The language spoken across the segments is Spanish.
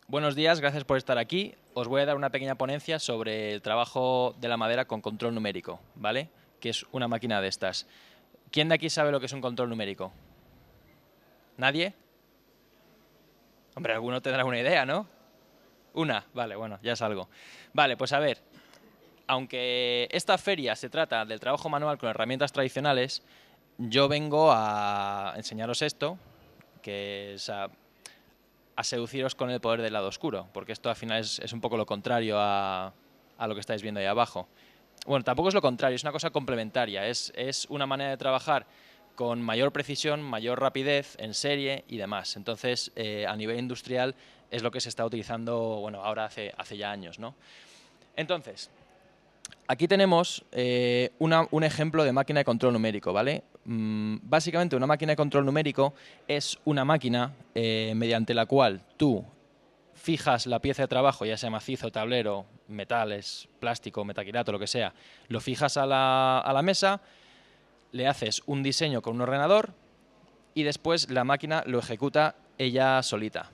Buenos días, gracias por estar aquí. Os voy a dar una pequeña ponencia sobre el trabajo de la madera con control numérico, ¿vale? Que es una máquina de estas. ¿Quién de aquí sabe lo que es un control numérico? ¿Nadie? Hombre, alguno tendrá una idea, ¿no? Una, vale, bueno, ya es algo. Vale, pues a ver, aunque esta feria se trata del trabajo manual con herramientas tradicionales, yo vengo a enseñaros esto, que es a seduciros con el poder del lado oscuro, porque esto al final es un poco lo contrario a lo que estáis viendo ahí abajo. Bueno, tampoco es lo contrario, es una cosa complementaria, es una manera de trabajar con mayor precisión, mayor rapidez, en serie y demás. Entonces, a nivel industrial es lo que se está utilizando, bueno, ahora hace ya años, ¿no? Entonces, aquí tenemos un ejemplo de máquina de control numérico, ¿vale? Básicamente una máquina de control numérico es una máquina mediante la cual tú fijas la pieza de trabajo, ya sea macizo, tablero, metales, plástico, metacrilato, lo que sea, lo fijas a la mesa, le haces un diseño con un ordenador y después la máquina lo ejecuta ella solita,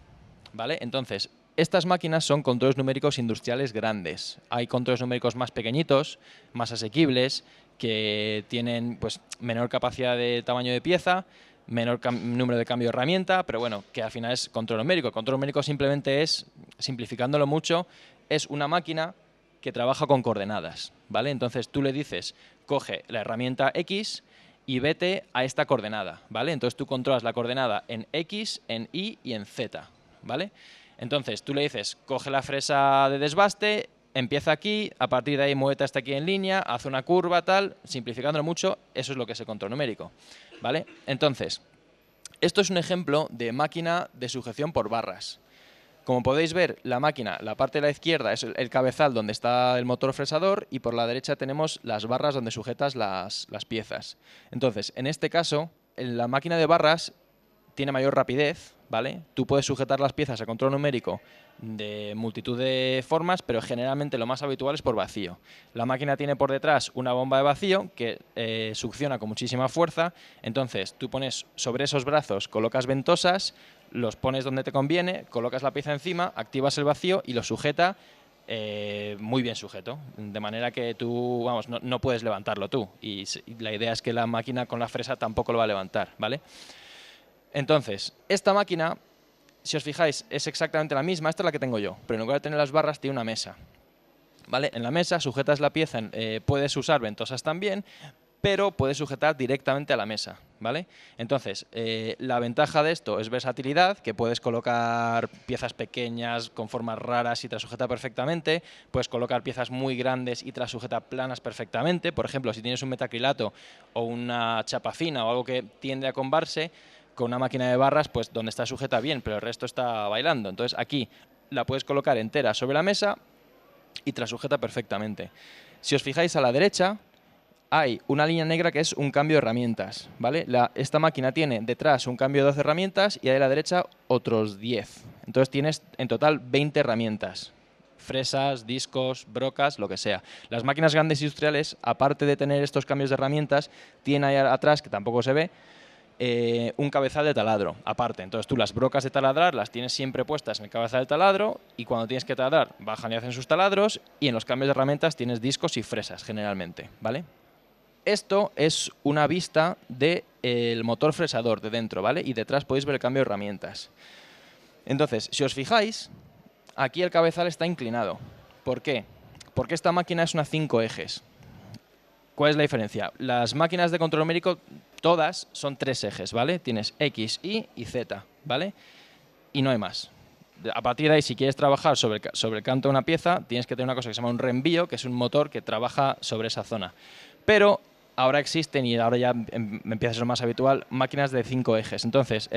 ¿vale? Entonces, estas máquinas son controles numéricos industriales grandes. Hay controles numéricos más pequeñitos, más asequibles, que tienen pues, menor capacidad de tamaño de pieza, menor número de cambio de herramienta, pero bueno, que al final es control numérico. El control numérico simplemente es, simplificándolo mucho, es una máquina que trabaja con coordenadas, ¿vale? Entonces tú le dices, coge la herramienta X y vete a esta coordenada, ¿vale? Entonces tú controlas la coordenada en X, en Y y en Z, ¿vale? Entonces tú le dices, coge la fresa de desbaste, empieza aquí, a partir de ahí muévete hasta aquí en línea, hace una curva, tal, simplificándolo mucho, eso es lo que es el control numérico, ¿vale? Entonces, esto es un ejemplo de máquina de sujeción por barras. Como podéis ver, la máquina, la parte de la izquierda es el cabezal donde está el motor fresador y por la derecha tenemos las barras donde sujetas las piezas. Entonces, en este caso, la máquina de barras tiene mayor rapidez, ¿vale? Tú puedes sujetar las piezas a control numérico de multitud de formas, pero generalmente lo más habitual es por vacío. La máquina tiene por detrás una bomba de vacío que succiona con muchísima fuerza, entonces tú pones sobre esos brazos, colocas ventosas, los pones donde te conviene, colocas la pieza encima, activas el vacío y lo sujeta muy bien sujeto, de manera que tú, vamos, no puedes levantarlo tú. Y la idea es que la máquina con la fresa tampoco lo va a levantar, ¿vale? Entonces, esta máquina, si os fijáis, es exactamente la misma. Esta es la que tengo yo, pero en lugar de tener las barras tiene una mesa, ¿vale? En la mesa sujetas la pieza, puedes usar ventosas también, pero puedes sujetar directamente a la mesa, ¿vale? Entonces, la ventaja de esto es versatilidad, que puedes colocar piezas pequeñas con formas raras y te las sujeta perfectamente, puedes colocar piezas muy grandes y te las sujeta planas perfectamente. Por ejemplo, si tienes un metacrilato o una chapa fina o algo que tiende a combarse, con una máquina de barras, pues donde está sujeta bien, pero el resto está bailando. Entonces aquí la puedes colocar entera sobre la mesa y te la sujeta perfectamente. Si os fijáis a la derecha, hay una línea negra que es un cambio de herramientas, ¿vale? Esta máquina tiene detrás un cambio de 12 herramientas y a la derecha otros 10. Entonces tienes en total 20 herramientas. Fresas, discos, brocas, lo que sea. Las máquinas grandes industriales, aparte de tener estos cambios de herramientas, tienen ahí atrás, que tampoco se ve, un cabezal de taladro, aparte. Entonces tú las brocas de taladrar las tienes siempre puestas en el cabezal del taladro y cuando tienes que taladrar bajan y hacen sus taladros y en los cambios de herramientas tienes discos y fresas generalmente, ¿vale? Esto es una vista del motor fresador de dentro, ¿vale? Y detrás podéis ver el cambio de herramientas. Entonces, si os fijáis, aquí el cabezal está inclinado. ¿Por qué? Porque esta máquina es una 5 ejes. ¿Cuál es la diferencia? Las máquinas de control numérico, todas son 3 ejes, ¿vale? Tienes X, Y y Z, ¿vale? Y no hay más. A partir de ahí, si quieres trabajar sobre el canto de una pieza, tienes que tener una cosa que se llama un reenvío, que es un motor que trabaja sobre esa zona. Pero ahora existen, y ahora ya empieza a ser más habitual, máquinas de 5 ejes. Entonces,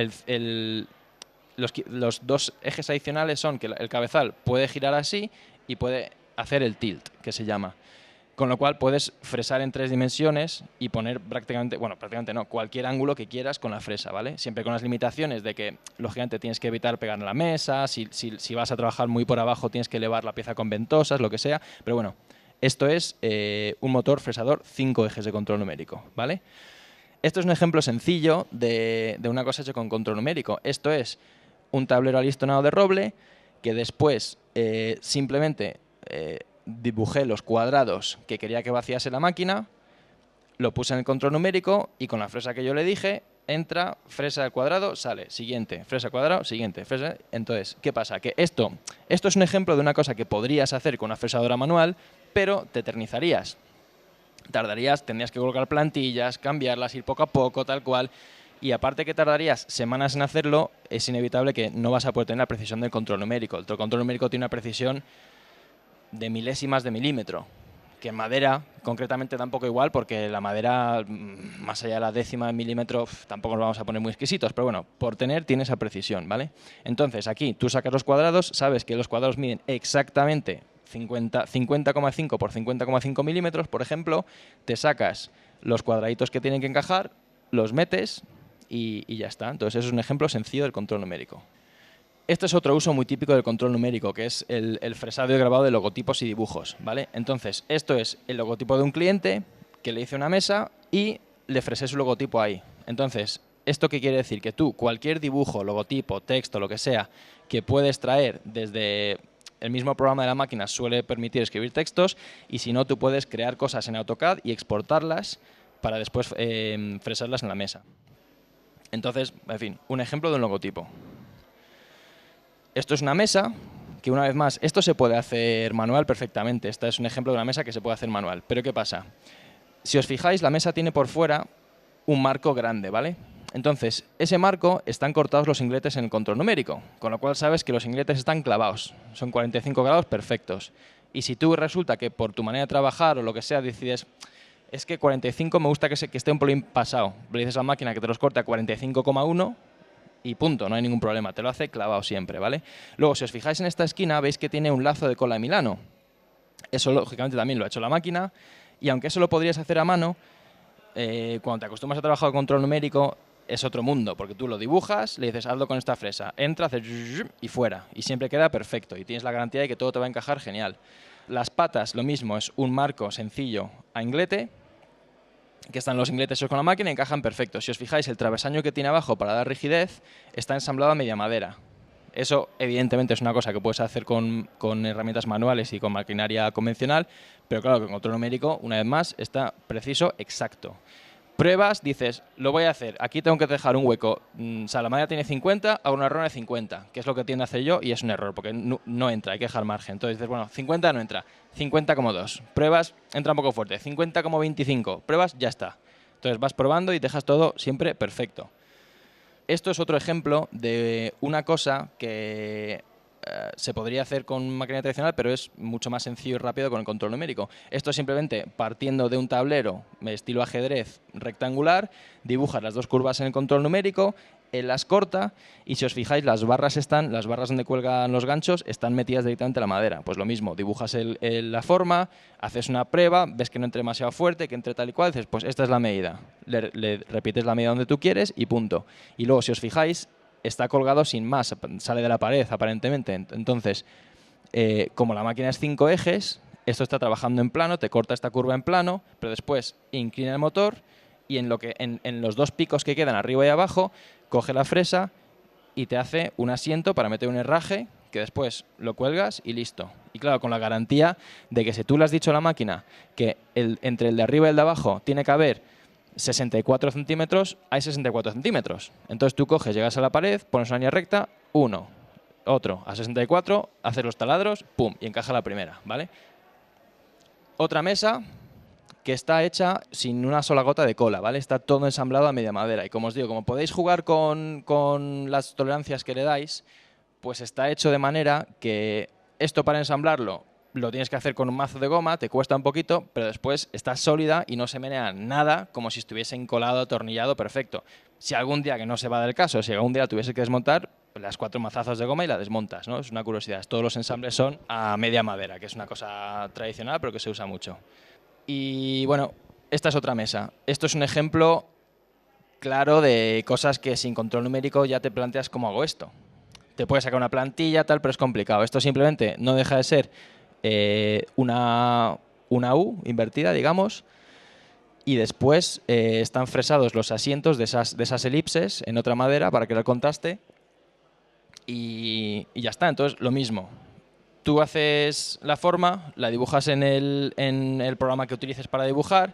los dos ejes adicionales son que el cabezal puede girar así y puede hacer el tilt, que se llama. Con lo cual puedes fresar en 3 dimensiones y poner prácticamente, bueno, prácticamente no, cualquier ángulo que quieras con la fresa, ¿vale? Siempre con las limitaciones de que, lógicamente, tienes que evitar pegar en la mesa, si vas a trabajar muy por abajo tienes que elevar la pieza con ventosas, lo que sea, pero bueno, esto es un motor fresador 5 ejes de control numérico, ¿vale? Esto es un ejemplo sencillo de una cosa hecha con control numérico. Esto es un tablero alistonado de roble que después simplemente dibujé los cuadrados que quería que vaciase la máquina, lo puse en el control numérico y con la fresa que yo le dije, entra, fresa al cuadrado, sale, siguiente, fresa al cuadrado, siguiente, fresa. Entonces, ¿qué pasa? Que esto es un ejemplo de una cosa que podrías hacer con una fresadora manual, pero te eternizarías. Tendrías que colocar plantillas, cambiarlas, ir poco a poco, tal cual. Y aparte que tardarías semanas en hacerlo, es inevitable que no vas a poder tener la precisión del control numérico. El control numérico tiene una precisión de milésimas de milímetro, que en madera concretamente da un poco igual, porque la madera, más allá de la décima de milímetro, tampoco nos vamos a poner muy exquisitos, pero bueno, por tiene esa precisión, ¿vale? Entonces, aquí tú sacas los cuadrados, sabes que los cuadrados miden exactamente 50,5 por 50,5 milímetros, por ejemplo, te sacas los cuadraditos que tienen que encajar, los metes y ya está. Entonces, eso es un ejemplo sencillo del control numérico. Este es otro uso muy típico del control numérico, que es el fresado y grabado de logotipos y dibujos, ¿vale? Entonces, esto es el logotipo de un cliente que le hice una mesa y le fresé su logotipo ahí. Entonces, ¿esto qué quiere decir? Que tú, cualquier dibujo, logotipo, texto, lo que sea, que puedes traer desde el mismo programa de la máquina, suele permitir escribir textos, y si no, tú puedes crear cosas en AutoCAD y exportarlas para después fresarlas en la mesa. Entonces, en fin, un ejemplo de un logotipo. Esto es una mesa que, una vez más, esto se puede hacer manual perfectamente. Este es un ejemplo de una mesa que se puede hacer manual. Pero ¿qué pasa? Si os fijáis, la mesa tiene por fuera un marco grande, ¿vale? Entonces, ese marco están cortados los ingletes en el control numérico, con lo cual sabes que los ingletes están clavados. Son 45 grados perfectos. Y si tú resulta que por tu manera de trabajar o lo que sea decides, es que 45 me gusta que esté un pelín pasado, le dices a la máquina que te los corte a 45,1 y punto, no hay ningún problema, te lo hace clavado siempre, ¿vale? Luego, si os fijáis en esta esquina, veis que tiene un lazo de cola de Milano. Eso, lógicamente, también lo ha hecho la máquina, y aunque eso lo podrías hacer a mano, cuando te acostumbras a trabajar con control numérico, es otro mundo, porque tú lo dibujas, le dices, hazlo con esta fresa, entra, haces y fuera, y siempre queda perfecto, y tienes la garantía de que todo te va a encajar genial. Las patas, lo mismo, es un marco sencillo a inglete, que están los ingletes con la máquina y encajan perfecto. Si os fijáis, el travesaño que tiene abajo para dar rigidez está ensamblado a media madera. Eso, evidentemente, es una cosa que puedes hacer con herramientas manuales y con maquinaria convencional, pero claro, que con control numérico, una vez más, está preciso, exacto. Pruebas, dices, lo voy a hacer, aquí tengo que dejar un hueco, o sea, la madera tiene 50, hago una error de 50, que es lo que tiendo a hacer yo, y es un error, porque no entra, hay que dejar margen. Entonces dices, bueno, 50 no entra, 50,2. Pruebas, entra un poco fuerte, 50,25. Pruebas, ya está. Entonces vas probando y dejas todo siempre perfecto. Esto es otro ejemplo de una cosa que se podría hacer con máquina tradicional, pero es mucho más sencillo y rápido con el control numérico. Esto es simplemente partiendo de un tablero estilo ajedrez rectangular, dibujas las dos curvas en el control numérico, él las corta y si os fijáis las barras donde cuelgan los ganchos están metidas directamente en la madera. Pues lo mismo, dibujas la forma, haces una prueba, ves que no entre demasiado fuerte, que entre tal y cual, dices, pues esta es la medida. Le repites la medida donde tú quieres y punto. Y luego, si os fijáis, está colgado sin más, sale de la pared aparentemente. Entonces, como la máquina es 5 ejes, esto está trabajando en plano, te corta esta curva en plano, pero después inclina el motor y en los dos picos que quedan arriba y abajo, coge la fresa y te hace un asiento para meter un herraje que después lo cuelgas y listo. Y claro, con la garantía de que si tú le has dicho a la máquina que entre el de arriba y el de abajo tiene que haber 64 centímetros, hay 64 centímetros. Entonces tú coges, llegas a la pared, pones una línea recta, uno, otro, a 64, haces los taladros, pum, y encaja la primera, ¿vale? Otra mesa que está hecha sin una sola gota de cola, ¿vale? Está todo ensamblado a media madera. Y como os digo, como podéis jugar con las tolerancias que le dais, pues está hecho de manera que esto para ensamblarlo lo tienes que hacer con un mazo de goma, te cuesta un poquito, pero después está sólida y no se menea nada como si estuviese encolado, atornillado, perfecto. Si algún día, que no se va del caso, si algún día tuviese que desmontar, las 4 mazazos de goma y la desmontas, ¿no? Es una curiosidad. Todos los ensambles son a media madera, que es una cosa tradicional, pero que se usa mucho. Y bueno, esta es otra mesa. Esto es un ejemplo claro de cosas que sin control numérico ya te planteas cómo hago esto. Te puedes sacar una plantilla, tal, pero es complicado. Esto simplemente no deja de ser una U invertida, digamos, y después están fresados los asientos de esas elipses en otra madera para crear contraste y ya está. Entonces, lo mismo. Tú haces la forma, la dibujas en el programa que utilices para dibujar,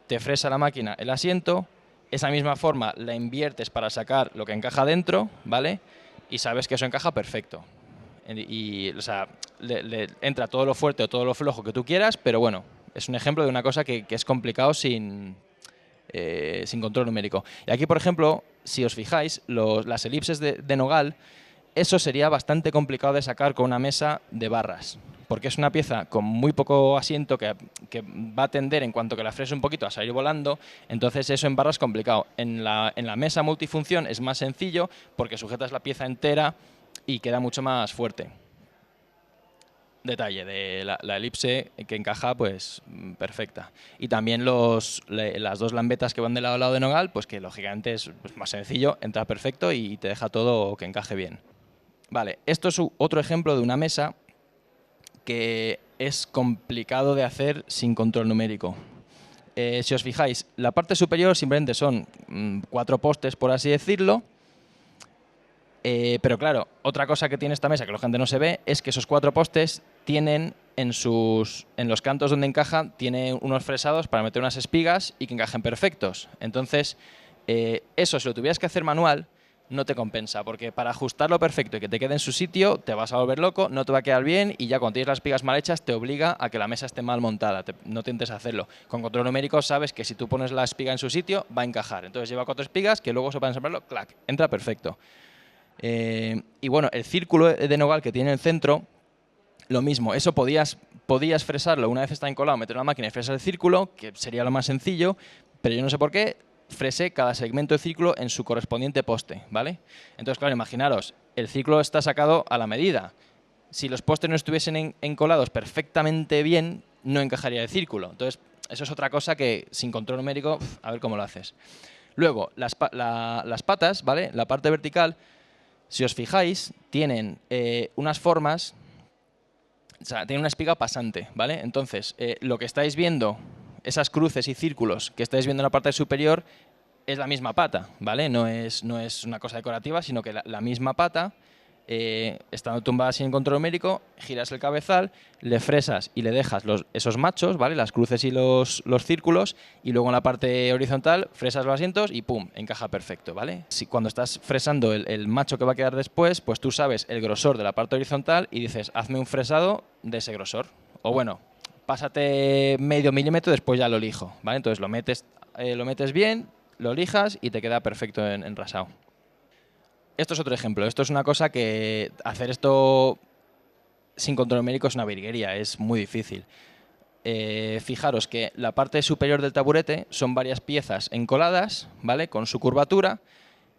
te fresa la máquina el asiento, esa misma forma la inviertes para sacar lo que encaja dentro, ¿vale? Y sabes que eso encaja perfecto. O sea, le entra todo lo fuerte o todo lo flojo que tú quieras, pero bueno, es un ejemplo de una cosa que es complicado sin control numérico. Y aquí, por ejemplo, si os fijáis, las elipses de nogal, eso sería bastante complicado de sacar con una mesa de barras, porque es una pieza con muy poco asiento que va a tender, en cuanto que la frese un poquito, a salir volando. Entonces eso en barras es complicado. En la mesa multifunción es más sencillo porque sujetas la pieza entera y queda mucho más fuerte. Detalle de la elipse que encaja pues perfecta. Y también las dos lambetas que van de lado a lado de nogal, pues que lógicamente es más sencillo, entra perfecto y te deja todo que encaje bien. Vale, esto es otro ejemplo de una mesa que es complicado de hacer sin control numérico. Si os fijáis, la parte superior simplemente son 4 postes, por así decirlo. Pero claro, otra cosa que tiene esta mesa que la gente no se ve es que esos 4 postes tienen en los cantos donde encajan, tiene unos fresados para meter unas espigas y que encajen perfectos. Entonces, eso si lo tuvieras que hacer manual, no te compensa, porque para ajustarlo perfecto y que te quede en su sitio, te vas a volver loco, no te va a quedar bien y ya cuando tienes las espigas mal hechas, te obliga a que la mesa esté mal montada. No te intentes hacerlo. Con control numérico sabes que si tú pones la espiga en su sitio, va a encajar. Entonces lleva 4 espigas que luego se pueden ensamblarlo, clac, entra perfecto. Y bueno, el círculo de nogal que tiene en el centro, lo mismo, eso podías fresarlo una vez está encolado, meter una máquina y fresar el círculo, que sería lo más sencillo, pero yo no sé por qué fresé cada segmento de círculo en su correspondiente poste, ¿vale? Entonces, claro, imaginaros, el círculo está sacado a la medida. Si los postes no estuviesen encolados perfectamente bien, no encajaría el círculo. Entonces, eso es otra cosa que sin control numérico, a ver cómo lo haces. Luego, las patas, ¿vale? La parte vertical, si os fijáis, tienen unas formas, o sea, tienen una espiga pasante, ¿vale? Entonces, lo que estáis viendo, esas cruces y círculos que estáis viendo en la parte superior, es la misma pata, ¿vale? No es una cosa decorativa, sino que la misma pata, estando tumbada sin control numérico, giras el cabezal, le fresas y le dejas esos machos, ¿vale? Las cruces y los círculos, y luego en la parte horizontal fresas los asientos y ¡pum! Encaja perfecto, ¿vale? Si cuando estás fresando el macho que va a quedar después, pues tú sabes el grosor de la parte horizontal y dices, hazme un fresado de ese grosor. O bueno, pásate medio milímetro, después ya lo lijo, ¿vale? Entonces lo metes bien, lo lijas y te queda perfecto en rasado. Esto es otro ejemplo. Esto es una cosa que hacer esto sin control numérico es una virguería, es muy difícil. Fijaros que la parte superior del taburete son varias piezas encoladas, ¿vale? Con su curvatura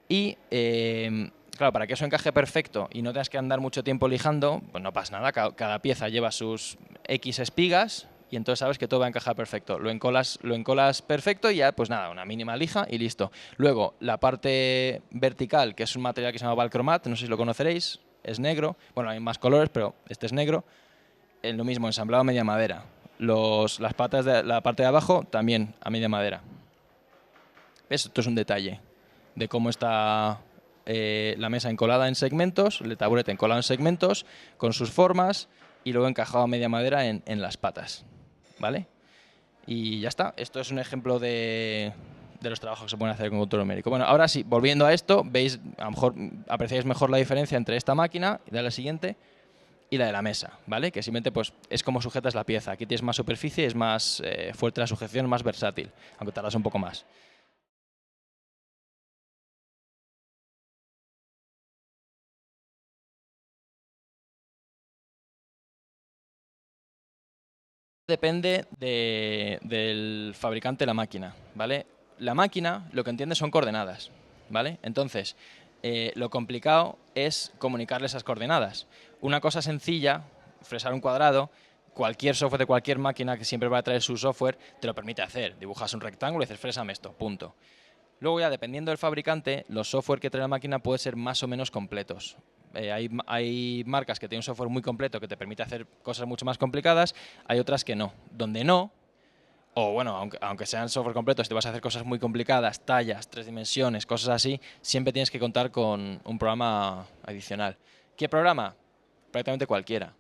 y, claro, para que eso encaje perfecto y no tengas que andar mucho tiempo lijando, pues no pasa nada, cada pieza lleva sus X espigas y entonces sabes que todo va a encajar perfecto. Lo encolas perfecto y ya, pues nada, una mínima lija y listo. Luego, la parte vertical, que es un material que se llama Valcromat, no sé si lo conoceréis, es negro. Bueno, hay más colores, pero este es negro. Es lo mismo, ensamblado a media madera. Las patas de la parte de abajo también a media madera. Esto es un detalle de cómo está la mesa encolada en segmentos, el taburete encolado en segmentos, con sus formas y luego encajado a media madera en las patas. ¿Vale? Y ya está. Esto es un ejemplo de los trabajos que se pueden hacer con control numérico. Bueno, ahora sí, volviendo a esto, veis, a lo mejor apreciáis mejor la diferencia entre esta máquina y la siguiente y la de la mesa, ¿vale? Que simplemente pues, es como sujetas la pieza. Aquí tienes más superficie, es más fuerte la sujeción, más versátil, aunque tardas un poco más. Depende del fabricante de la máquina, ¿vale? La máquina lo que entiende son coordenadas, ¿vale? Entonces, lo complicado es comunicarle esas coordenadas. Una cosa sencilla, fresar un cuadrado, cualquier software de cualquier máquina que siempre va a traer su software te lo permite hacer. Dibujas un rectángulo y dices, frésame esto, punto. Luego ya, dependiendo del fabricante, los software que trae la máquina pueden ser más o menos completos. Hay marcas que tienen un software muy completo que te permite hacer cosas mucho más complicadas, hay otras que no. Donde no, o bueno, aunque sean software completos, si te vas a hacer cosas muy complicadas, tallas, 3 dimensiones, cosas así, siempre tienes que contar con un programa adicional. ¿Qué programa? Prácticamente cualquiera.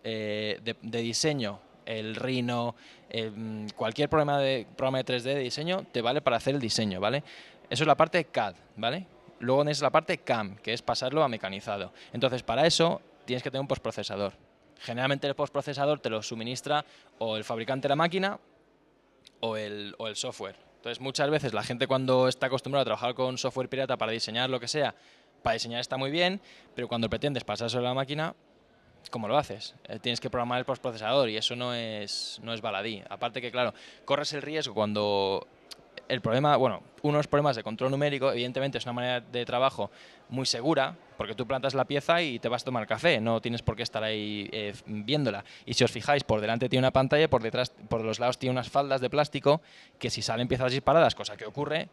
De diseño, el Rhino, cualquier programa de 3D de diseño te vale para hacer el diseño, ¿vale? Eso es la parte CAD, ¿vale? Luego tienes la parte CAM, que es pasarlo a mecanizado. Entonces, para eso tienes que tener un postprocesador. Generalmente el postprocesador te lo suministra o el fabricante de la máquina o el software. Entonces, muchas veces la gente cuando está acostumbrada a trabajar con software pirata para diseñar lo que sea, para diseñar está muy bien, pero cuando pretendes pasárselo a la máquina, ¿cómo lo haces? Tienes que programar el postprocesador y eso no es baladí. Aparte que, claro, corres el riesgo cuando el problema, bueno, unos problemas de control numérico, evidentemente es una manera de trabajo muy segura, porque tú plantas la pieza y te vas a tomar café, no tienes por qué estar ahí viéndola. Y si os fijáis, por delante tiene una pantalla y por detrás, por los lados tiene unas faldas de plástico que si salen piezas disparadas, cosa que ocurre,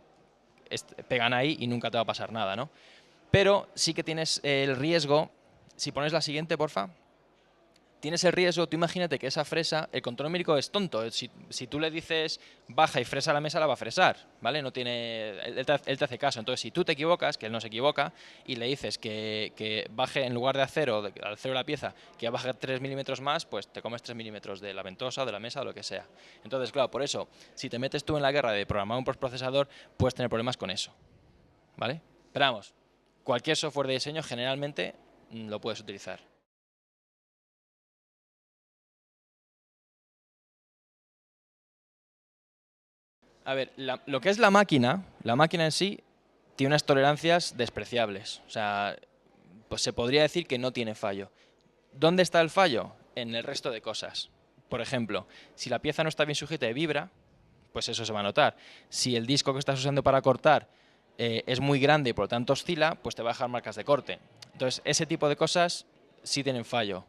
pegan ahí y nunca te va a pasar nada, ¿no? Pero sí que tienes el riesgo, si pones la siguiente, porfa. Tienes el riesgo, tú imagínate que esa fresa, el control numérico es tonto. Si tú le dices baja y fresa la mesa, la va a fresar, ¿vale? No tiene, él te hace caso. Entonces, si tú te equivocas, que él no se equivoca, y le dices que baje en lugar de acero, al acero de la pieza, que baje 3 milímetros más, pues te comes 3 milímetros de la ventosa, o de la mesa, o lo que sea. Entonces, claro, por eso, si te metes tú en la guerra de programar un postprocesador, puedes tener problemas con eso, ¿vale? Pero vamos, cualquier software de diseño generalmente lo puedes utilizar. A ver, lo que es la máquina en sí tiene unas tolerancias despreciables. O sea, pues se podría decir que no tiene fallo. ¿Dónde está el fallo? En el resto de cosas. Por ejemplo, si la pieza no está bien sujeta y vibra, pues eso se va a notar. Si el disco que estás usando para cortar es muy grande y por lo tanto oscila, pues te va a dejar marcas de corte. Entonces, ese tipo de cosas sí tienen fallo.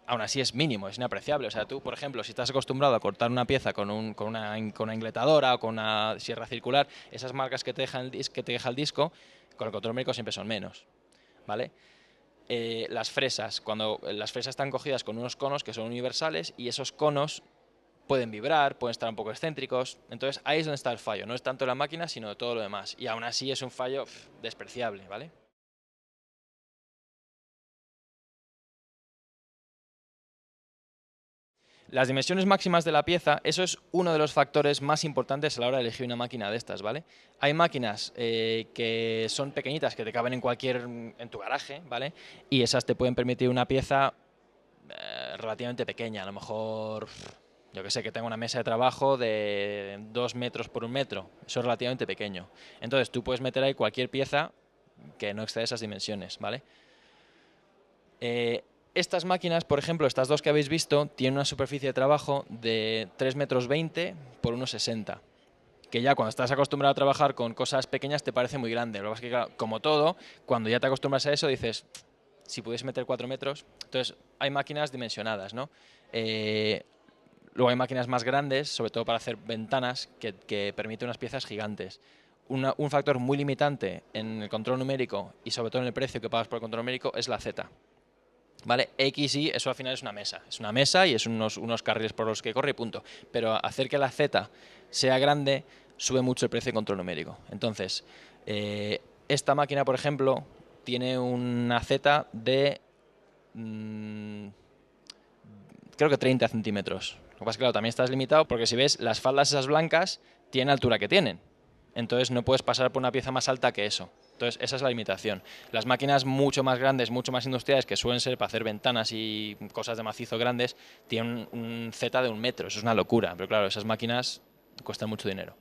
Aún así es mínimo, es inapreciable. O sea, tú, por ejemplo, si estás acostumbrado a cortar una pieza con una ingletadora o con una sierra circular, esas marcas que te deja el disco, con el control numérico siempre son menos, ¿vale? Las fresas, cuando las fresas están cogidas con unos conos que son universales y esos conos pueden vibrar, pueden estar un poco excéntricos, entonces ahí es donde está el fallo, no es tanto la máquina, sino de todo lo demás. Y aún así es un fallo despreciable, ¿vale? Las dimensiones máximas de la pieza, eso es uno de los factores más importantes a la hora de elegir una máquina de estas, ¿vale? Hay máquinas que son pequeñitas, que te caben en tu garaje, ¿vale? Y esas te pueden permitir una pieza relativamente pequeña, a lo mejor, yo que sé, que tenga una mesa de trabajo de 2 metros por 1 metro, eso es relativamente pequeño. Entonces tú puedes meter ahí cualquier pieza que no exceda esas dimensiones, ¿vale? Estas máquinas, por ejemplo, estas dos que habéis visto, tienen una superficie de trabajo de 3,20 m por 1,60 m, que ya cuando estás acostumbrado a trabajar con cosas pequeñas te parece muy grande. Lo que pasa es que, claro, como todo, cuando ya te acostumbras a eso dices, si pudiese meter 4 metros, entonces hay máquinas dimensionadas, ¿no? Luego hay máquinas más grandes, sobre todo para hacer ventanas, que permiten unas piezas gigantes. Un factor muy limitante en el control numérico y sobre todo en el precio que pagas por el control numérico es la Z. ¿Vale? X y eso al final es una mesa. Es una mesa y es unos carriles por los que corre y punto. Pero hacer que la Z sea grande sube mucho el precio de control numérico. Entonces, esta máquina, por ejemplo, tiene una Z de creo que 30 centímetros. Lo que pasa es que, claro, también estás limitado porque si ves, las faldas esas blancas tienen la altura que tienen. Entonces no puedes pasar por una pieza más alta que eso. Entonces esa es la limitación. Las máquinas mucho más grandes, mucho más industriales, que suelen ser para hacer ventanas y cosas de macizo grandes, tienen un Z de 1 metro. Eso es una locura. Pero claro, esas máquinas cuestan mucho dinero.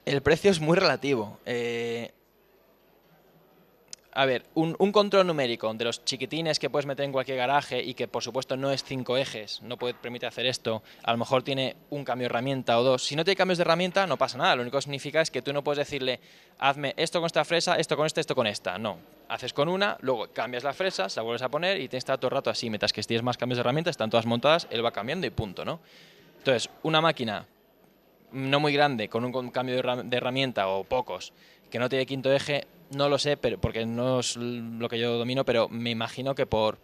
El precio es muy relativo. A ver, un control numérico de los chiquitines que puedes meter en cualquier garaje y que por supuesto no es 5 ejes, no permite hacer esto, a lo mejor tiene un cambio de herramienta o dos. Si no tiene cambios de herramienta no pasa nada, lo único que significa es que tú no puedes decirle hazme esto con esta fresa, esto con esta, esto con esta. No, haces con una, luego cambias la fresa, se la vuelves a poner y tienes que estar todo el rato así, mientras que si tienes más cambios de herramientas, están todas montadas, él va cambiando y punto, ¿no? Entonces, una máquina no muy grande, con un cambio de herramienta o pocos, que no tiene quinto eje, no lo sé, pero porque no es lo que yo domino, pero me imagino que por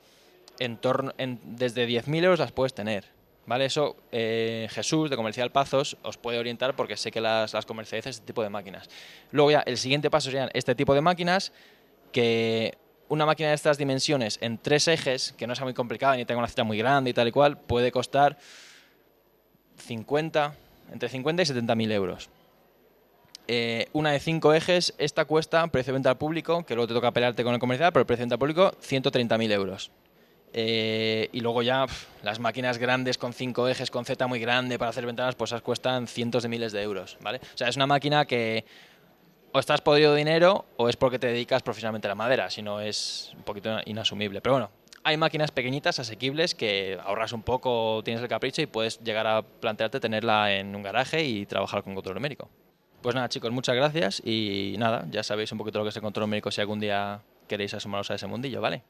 desde 10.000 euros las puedes tener. ¿Vale? Eso Jesús de Comercial Pazos os puede orientar porque sé que las comercializa este tipo de máquinas. Luego ya el siguiente paso serían este tipo de máquinas, que una máquina de estas dimensiones en 3 ejes, que no sea muy complicada ni tenga una cita muy grande y tal y cual, puede costar entre 50 y 70.000 euros. Una de 5 ejes, esta cuesta, precio de venta al público, que luego te toca pelearte con el comercial, pero el precio de venta al público, 130.000 euros. Y luego ya las máquinas grandes con 5 ejes, con Z muy grande para hacer ventanas, pues esas cuestan cientos de miles de euros, ¿vale? O sea, es una máquina que o estás podrido de dinero o es porque te dedicas profesionalmente a la madera, si no es un poquito inasumible. Pero bueno, hay máquinas pequeñitas, asequibles, que ahorras un poco, tienes el capricho y puedes llegar a plantearte tenerla en un garaje y trabajar con control numérico. Pues nada, chicos, muchas gracias y nada, ya sabéis un poquito lo que es el control numérico si algún día queréis asomaros a ese mundillo, ¿vale?